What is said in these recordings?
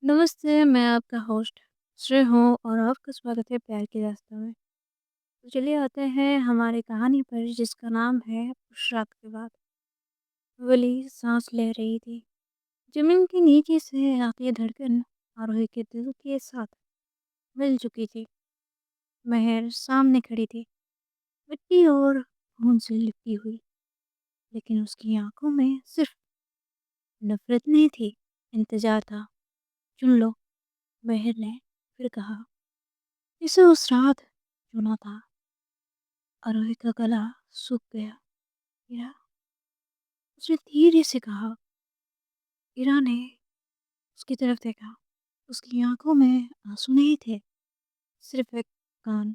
नमस्ते, मैं आपका होस्ट श्रेय हूँ और आपका स्वागत है प्यार की दास्तां में। तो चलिए आते हैं हमारी कहानी पर जिसका नाम है उस रात के बाद। वली सांस ले रही थी। जमीन के नीचे से आती धड़कन आरोही के दिल के साथ मिल चुकी थी। महर सामने खड़ी थी, मिट्टी और खून से लिपटी हुई, लेकिन उसकी आंखों में सिर्फ नफरत नहीं थी, इंतजार था। चुन लो, महर ने फिर कहा। इसे उस रात चुना था। आरोही का गला सूख गया। इरा, उसने धीरे से कहा। इरा ने उसकी तरफ देखा। उसकी आंखों में आंसू नहीं थे, सिर्फ एक कान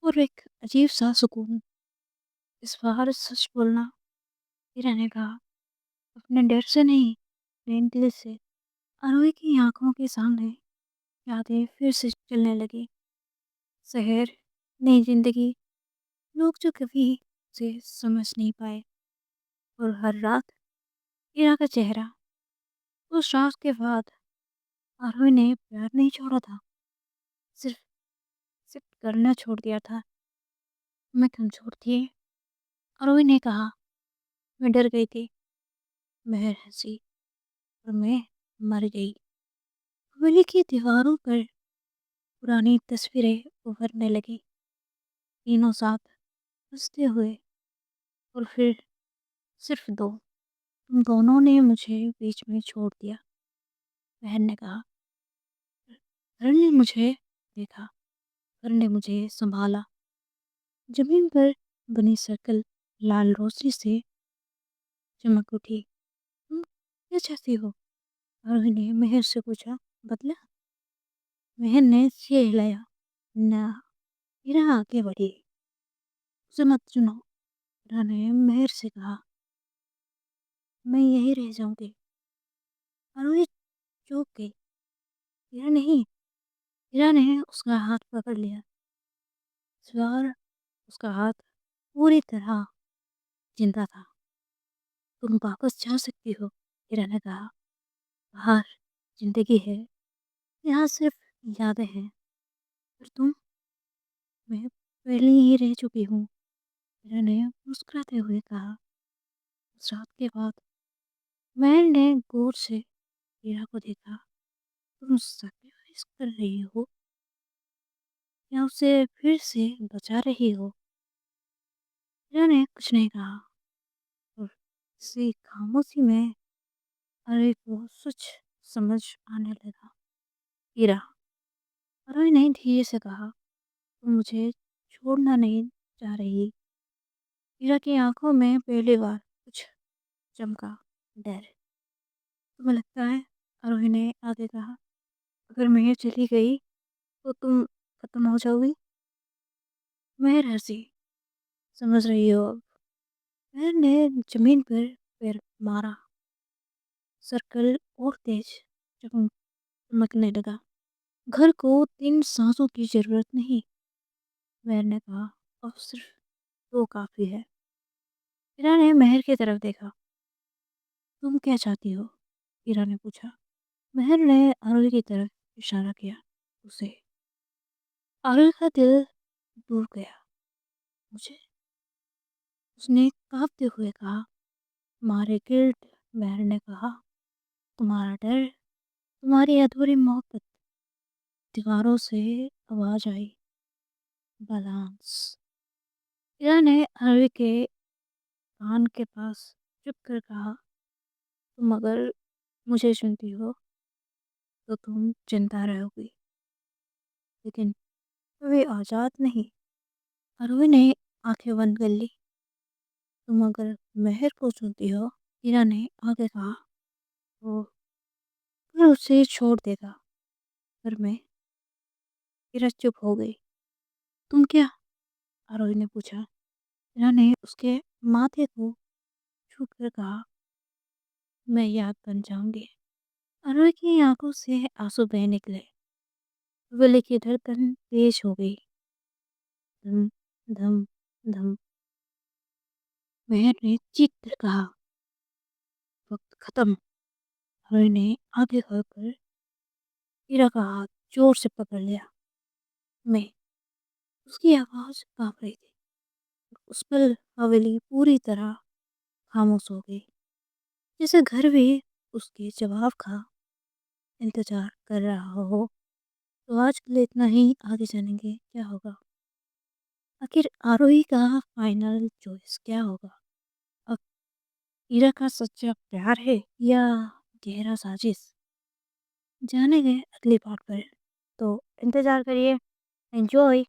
और एक अजीब सा सुकून। इस बार सच बोलना, इरा ने कहा, अपने डर से नहीं, प्रेम दिल से। आरोही की आंखों के सामने यादें फिर से चलने लगी। शहर, नई जिंदगी, लोग जो कभी उसे समझ नहीं पाए, और हर रात इरा का चेहरा। उस रात के बाद आरोही ने प्यार नहीं छोड़ा था, सिर्फ सिर्फ करना छोड़ दिया था। मैं कमजोर थी, आरोही ने कहा। मैं डर गई थी। महर हंसी। और मैं मर गई। गली की दीवारों पर पुरानी तस्वीरें उभरने लगी। तीनों साथ हंसते हुए। और फिर सिर्फ दो, तुम दोनों ने मुझे बीच में छोड़ दिया। बहन ने कहा। घर ने मुझे देखा, घर ने मुझे संभाला। जमीन पर बनी सर्कल लाल रोशनी से चमक उठी। तुम क्या चाहती हो? आरोही ने मेहर से पूछा। बदला? मेहर ने सिर हिलाया। ना। इरा आगे बढ़ी। उसे मत चुनो। इरा ने मेहर से कहा। मैं यही रह जाऊंगी। आरोही चौंक गई। इरा नहीं। इरा ने उसका हाथ पकड़ लिया। इस बार उसका हाथ पूरी तरह जिंदा था। तुम वापस जा सकती हो, इरा ने कहा। बाहर जिंदगी है, यहाँ सिर्फ यादें हैं। और तुम? मैं पहले ही रह चुकी हूँ, इरा ने मुस्कुराते हुए कहा। उस रात के बाद मैंने गौर से हीरा को देखा। तुम सैक्रिफाइस कर रही हो या उसे फिर से बचा रही हो? हीरा ने कुछ नहीं कहा और इसी खामोशी में अरे को सच समझ आने लगा। हीरा, अरे ने धीरे से कहा। तुम मुझे छोड़ना नहीं चाह रही? हीरा की आंखों में पहली बार कुछ चमका। डर? तुम्हें लगता है? आरोही ने आगे कहा, अगर मैं चली गई तो तुम खत्म हो जाओगी? मैं हंसी। समझ रही हो अब? मैंने जमीन पर पैर मारा। सर्कल और तेज चमकने लगा। घर को 3 सांसों की जरूरत नहीं, मैंने कहा। अब सिर्फ 2 काफी है। इरा ने महर की तरफ देखा। तुम क्या चाहती हो? इरा ने पूछा। महर ने आरुल की तरफ इशारा किया। उसे। आरुल का दिल डूब गया। मुझे? उसने कांपते हुए कहा। मारे गिल्ड, महर ने कहा। तुम्हारा डर, तुम्हारी अधूरी मोहब्बत। दीवारों से आवाज आई। बैलेंस। इरा ने अरवी के कान के पास चुप कर कहा। तुम अगर मुझे चुनती हो तो तुम चिंता रहोगी, लेकिन कभी आजाद नहीं। अरवी ने आंखें बंद कर ली। तुम अगर मेहर को चुनती हो, इरा ने आगे कहा, तो फिर उसे छोड़ देगा। पर मैं। इरा चुप हो गई। तुम क्या? आरोही ने पूछा। इरा ने उसके माथे को छू कर कहा। मैं याद बन जाऊंगी। अनु की आंखों से आंसू बह निकले। विले की धड़कन तेज हो गई। धम धम धम। मेहर ने चीख कर कहा। वक्त खत्म। अनु ने आगे बढ़कर ईरा का हाथ जोर से पकड़ लिया। मैं उसकी आवाज़ काँप रही थी। उस पल हवेली पूरी तरह खामोश हो गई, जैसे घर भी उसके जवाब का इंतज़ार कर रहा हो। तो आज के लिए इतना ही, आगे जानेंगे क्या होगा। आखिर आरोही का फाइनल चॉइस क्या होगा? अब ईरा का सच्चा प्यार है या गहरा साजिश? जानेंगे अगली पार्ट पर। तो इंतज़ार करिए। एन्जॉय।